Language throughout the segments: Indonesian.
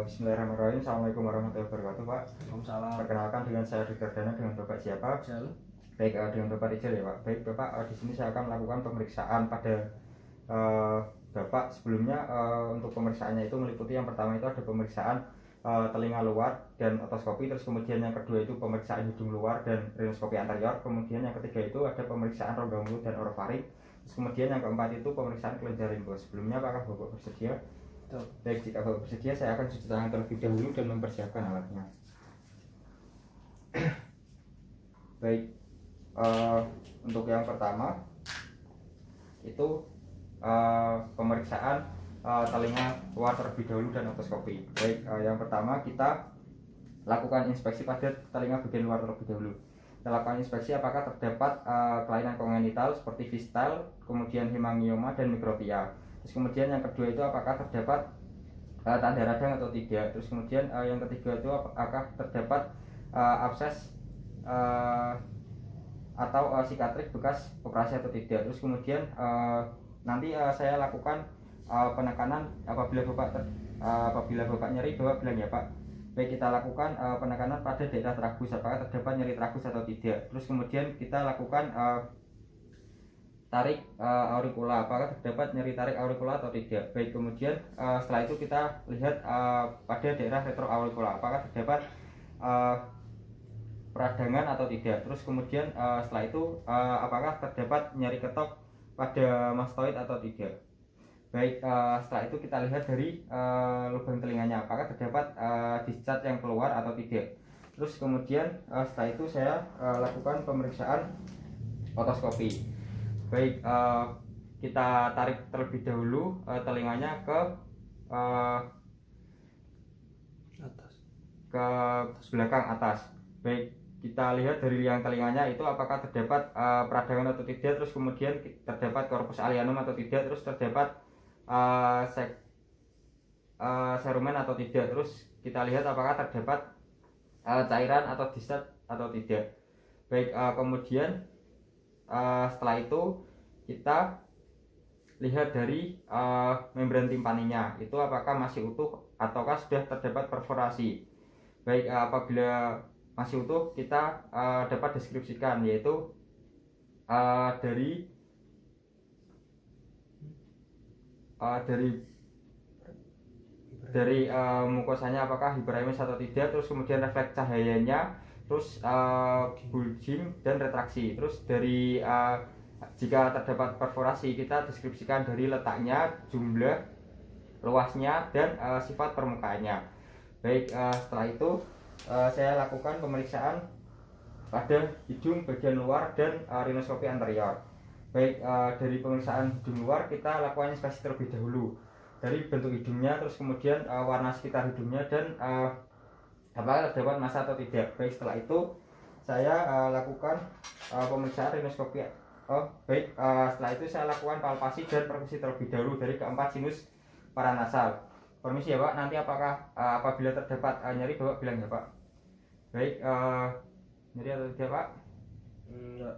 Bismillahirrahmanirrahim. Assalamualaikum warahmatullahi wabarakatuh, Pak. Waalaikumsalam. Perkenalkan dengan saya Dr. Dana, dengan Bapak siapa? Rijal. Baik, dengan Bapak Rijal ya, Pak. Baik, Bapak, di sini saya akan melakukan pemeriksaan pada Bapak. Sebelumnya untuk pemeriksaannya itu meliputi yang pertama itu ada pemeriksaan telinga luar dan otoskopi, terus kemudian yang kedua itu pemeriksaan hidung luar dan rinoskopi anterior, kemudian yang ketiga itu ada pemeriksaan rongga mulut dan orofaring, terus kemudian yang keempat itu pemeriksaan kelenjar limbo. Sebelumnya apakah Bapak bersedia? Baik, jika Bapak bersedia saya akan cuci tangan terlebih dahulu dan mempersiapkan alatnya. Baik, untuk yang pertama itu pemeriksaan telinga luar terlebih dahulu dan otoskopi. Baik, yang pertama kita lakukan inspeksi pada telinga bagian luar terlebih dahulu. Kita lakukan inspeksi apakah terdapat kelainan kongenital seperti fistule, kemudian hemangioma dan mikropia. Terus kemudian yang kedua itu apakah terdapat tanda radang atau tidak. Terus kemudian yang ketiga itu apakah terdapat abses atau sikatrik bekas operasi atau tidak. Terus kemudian nanti saya lakukan penekanan apabila Bapak nyeri, Bapak bilang ya Pak. Baik, kita lakukan penekanan pada daerah tragus, apakah terdapat nyeri tragus atau tidak. Terus kemudian kita lakukan tarik auricula, apakah terdapat nyeri tarik auricula atau tidak. Baik, kemudian setelah itu kita lihat pada daerah retroauricula, apakah terdapat peradangan atau tidak. Terus kemudian setelah itu apakah terdapat nyeri ketok pada mastoid atau tidak. Baik, setelah itu kita lihat dari lubang telinganya, apakah terdapat discharge yang keluar atau tidak. Terus kemudian setelah itu saya lakukan pemeriksaan otoskopi. Baik, kita tarik terlebih dahulu telinganya ke belakang atas. Baik, kita lihat dari liang telinganya itu apakah terdapat peradangan atau tidak. Terus kemudian terdapat corpus allianum atau tidak. Terus terdapat serumen atau tidak. Terus kita lihat apakah terdapat cairan atau discharge atau tidak. Baik, kemudian setelah itu kita lihat dari membran timpaninya itu apakah masih utuh ataukah sudah terdapat perforasi. Baik, apabila masih utuh kita dapat deskripsikan, yaitu dari mukosanya apakah hiperemis atau tidak. Terus kemudian refleks cahayanya, terus bulging dan retraksi. Terus dari jika terdapat perforasi kita deskripsikan dari letaknya, jumlah, luasnya, dan sifat permukaannya. Baik, setelah itu saya lakukan pemeriksaan pada hidung bagian luar dan rinoskopi anterior. Baik, dari pemeriksaan hidung luar kita lakukan inspeksi terlebih dahulu dari bentuk hidungnya, terus kemudian warna sekitar hidungnya, dan apakah terdapat massa atau tidak. Baik, setelah itu saya lakukan pemeriksaan rinoskopi. Baik, setelah itu saya lakukan palpasi dan perkusi terlebih dahulu dari keempat sinus paranasal. Permisi ya Pak, nanti apakah apabila terdapat nyeri Bapak bilang ya Pak. Baik, nyeri atau tidak Pak? Enggak.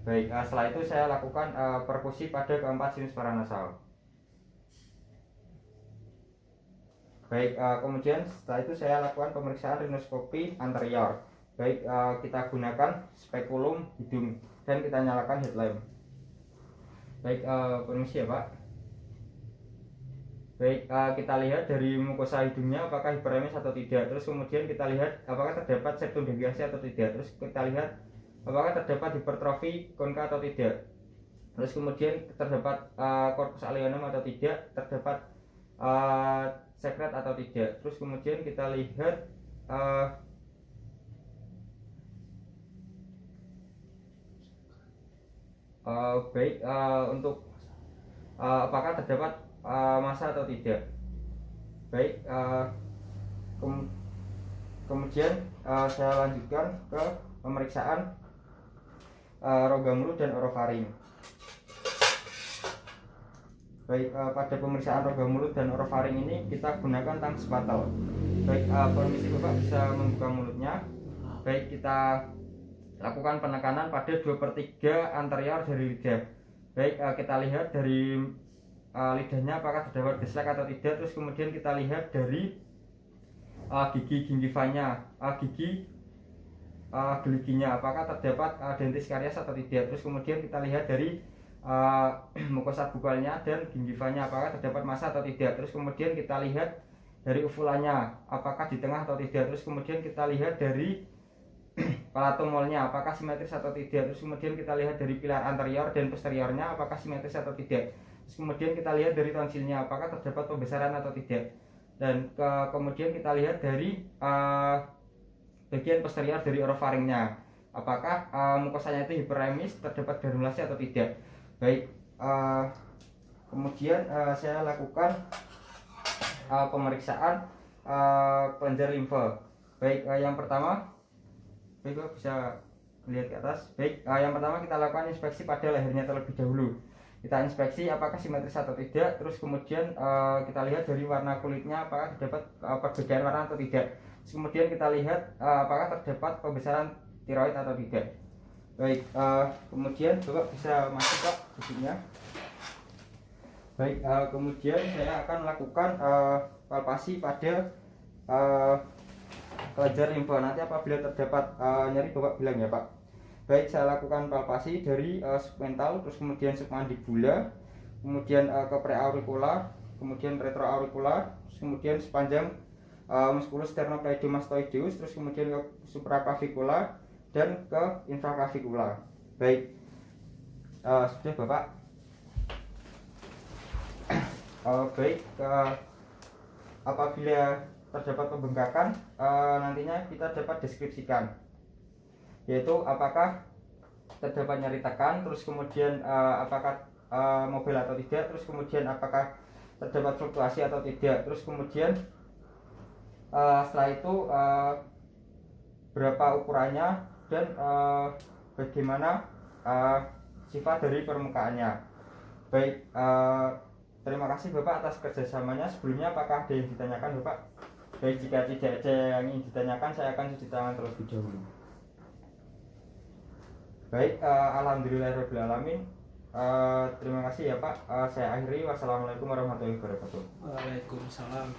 Baik, setelah itu saya lakukan perkusi pada keempat sinus paranasal. Baik, kemudian setelah itu saya lakukan pemeriksaan rinoskopi anterior. Baik, kita gunakan spekulum hidung dan kita nyalakan headlamp. Baik, permisi ya Pak. Baik, kita lihat dari mukosa hidungnya apakah hiperemis atau tidak. Terus kemudian kita lihat apakah terdapat septum deviasi atau tidak. Terus kita lihat apakah terdapat hipertrofi konka atau tidak. Terus kemudian terdapat corpus allianum atau tidak, terdapat sekret atau tidak. Terus kemudian kita lihat baik, untuk apakah terdapat massa atau tidak. Baik, kemudian saya lanjutkan ke pemeriksaan rongga mulut dan orofaring. Baik, pada pemeriksaan rongga mulut dan orofaring ini kita gunakan tang spatel. Baik, permisi Bapak bisa membuka mulutnya. Baik, kita lakukan penekanan pada 2/3 anterior dari lidah. Baik, kita lihat dari lidahnya apakah terdapat geslek atau tidak. Terus kemudian kita lihat dari gigi ginggivannya, gigi geliginya apakah terdapat dentis karies atau tidak. Terus kemudian kita lihat dari mukosa bukalnya dan gingivannya apakah terdapat massa atau tidak. Terus kemudian kita lihat dari uvulanya apakah di tengah atau tidak. Terus kemudian kita lihat dari palatomolnya apakah simetris atau tidak. Terus kemudian kita lihat dari pilar anterior dan posteriornya apakah simetris atau tidak. Terus kemudian kita lihat dari tonsilnya apakah terdapat pembesaran atau tidak. Dan kemudian kita lihat dari bagian posterior dari orofaringnya apakah mukosanya itu hiperemis, terdapat granulasi atau tidak. Baik, kemudian saya lakukan pemeriksaan kelenjar limfe. Baik, yang pertama, baik, bisa lihat ke atas. Baik, yang pertama kita lakukan inspeksi pada lehernya terlebih dahulu. Kita inspeksi apakah simetris atau tidak. Terus kemudian kita lihat dari warna kulitnya apakah terdapat perbedaan warna atau tidak. Terus kemudian kita lihat apakah terdapat pembesaran tiroid atau tidak. Baik, kemudian Bapak bisa masuk Pak duduknya. Baik, kemudian saya akan lakukan palpasi pada kelenjar limfe. Nanti apabila terdapat nyeri Bapak bilang ya Pak. Baik, saya lakukan palpasi dari submental, terus kemudian submandibula, kemudian ke preaurikular, kemudian retroaurikular, terus kemudian sepanjang musculus sternocleidomastoideus, terus kemudian ke supraclavicular dan ke infraclavicular. Baik, sudah Bapak. Baik, apabila terdapat pembengkakan nantinya kita dapat deskripsikan, yaitu apakah terdapat nyeri tekan, terus kemudian apakah mobil atau tidak, terus kemudian apakah terdapat fluktuasi atau tidak, terus kemudian setelah itu berapa ukurannya dan bagaimana sifat dari permukaannya. Baik, terima kasih Bapak atas kerjasamanya. Sebelumnya apakah ada yang ditanyakan Bapak? Baik, jika tidak ada yang ingin ditanyakan saya akan cuci tangan terlebih dahulu. Baik, alhamdulillahirabbil alamin. Terima kasih ya Pak. Saya akhiri. Wassalamualaikum warahmatullahi wabarakatuh. Waalaikumsalam.